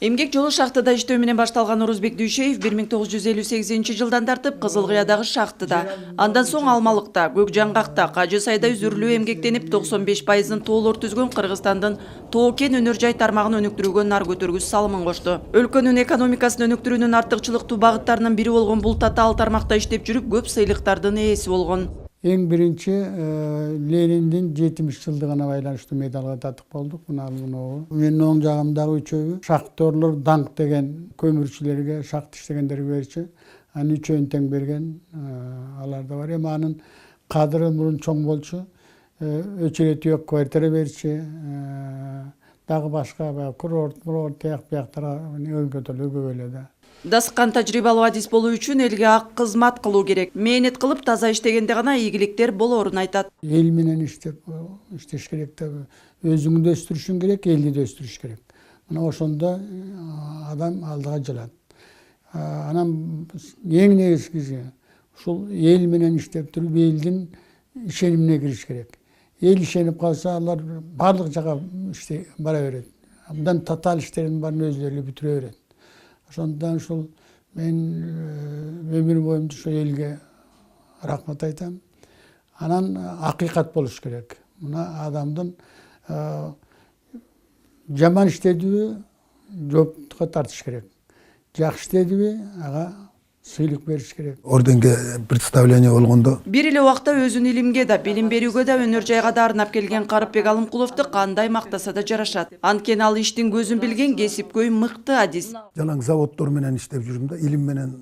Эмгек жолу шахтада иштөө менен башталган Орузбек Дүйшеев 1958 тартып Кызылкыядагы шахтада, андан соң Алмалыкта, Көкжаңгакта, Кажы сайда үзүрүлүү эмгектенип 95%-ын тоолор түзгөн Кыргызстандын Тоо-Кен өнөр жай тармагын өнүктүрүүгө нар көтөргүч салымын кошту. Өлкөнүн экономикасын өнүктүрүүнүн артыкчылыктуу багыттарынын бири болгон бул татаал тармакта иштеп жүрүп көп сыйлыктардын ээси болгон. Эң биринчи Лениндин 70 жылдыгына байланыштуу медалга татык болдук. Менин оң жагымдагы үчөөбү шахтерлор даңк деген көмүрчүлөргө, шахт иштегендерге берчү. Анын үчөөнү тең берген алар да бар. Эми анын кадыры мурун чоң болчу. Өчүрөтү yok квартира берчи. Дагы башка курорт, тияк-бияктарга өлкөдө көп эле да. Дасыккан тажрыйбалуу адис болуу үчүн элге ак кызмат кылуу керек. Мээнет кылып таза иштегенде гана ийгиликтер болоорун айтат. Эл менен иштеш керек да. Өзүңдү өстүрүшүң керек, элди да өстүрүш керек. Мына ошондо адам алдыга жылат. Анан эң негизгиси ушул эл менен иштеп туруп элдин ишенимине кириш керек. Эл ишенип калса, алар барлык жака бара берет. Абдан татаал иштердин баарын өзлөрү бүтүрө берет. Ошондон ушул мен өмүр боюнча ошо элге рахмат айтам. Анан акыйкат болуш керек. Мына адамдын жаман иштедиби жооптукка тартыш керек. Жакшы иштедиби ага сыйлык бериш керек. Орденге представление болгондо бир эле убакта өзүн илимге да, билим берүүгө да, өнөр жайга да арнап келген Карыпбек Алымкуловду кандай мактаса да жарашат. Анткени ал иштин көзүн билген кесипкөй мыкты адис. жалаң заводдор менен иштеп жүрдүм да, илим менен,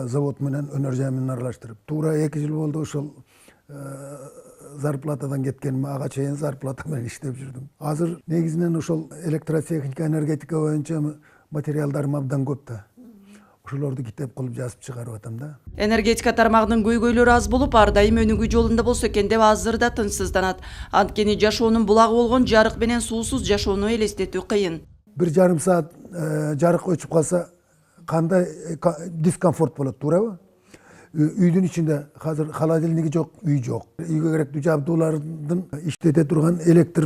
завод менен, өнөр жай менен аралаштырып. Туура 2 жыл болду ошол зарплатадан кеткениме, ага чейин зарплата менен иштеп жүрдүм. Азыр негизинен ошол электротехника, энергетика боюнча материалдарым абдан көп да. Ошолорду китеп кылып жазып чыгарып атам да. Энергетика тармагынын көйгөйлөрү аз болуп, ар дайым өнүгүү жолунда болсо экен деп азыр да тынчсызданат. Анткени жашоонун булагы болгон жарык менен суусуз жашоону элестетүү кыйын. 1,5 саат жарык өчүп калса кандай дискомфорт болот, туурабы? Үйдүн ичинде азыр холодильниги жок, үй жок. Үйгө керектүү жабдуулардын иштете турган электр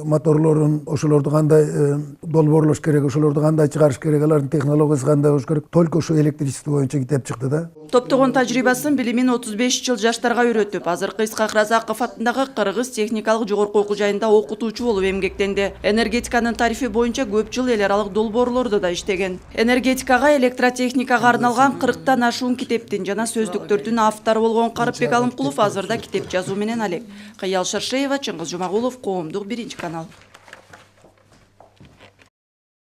моторлорун, ошолорду кандай долбоорлош керек, ошолорду кандай чыгарыш керек, алардын технологиясы кандай болуш керек. Только ошо электричество боюнча китеп чыкты да. Топтогон тажрыйбасын, билимин 35 жыл жаштарга үйрөтүп, азыркы Исхак Разаков атындагы Кыргыз техникалык жогорку окуу жайында окутуучу болуп эмгектенди. Энергетиканын тарифи боюнча көп жыл эл аралык долбоорлордо да иштеген. Энергетикага, электротехникага арналган 40тан ашуун китептин жана сөздүктөрдүн автору болгон Карыпбек Алымкулов азырда китеп жазуу менен алек. Кыял Шаршеева, Чыңгыз Жумагулов, Коомдук 1 канал.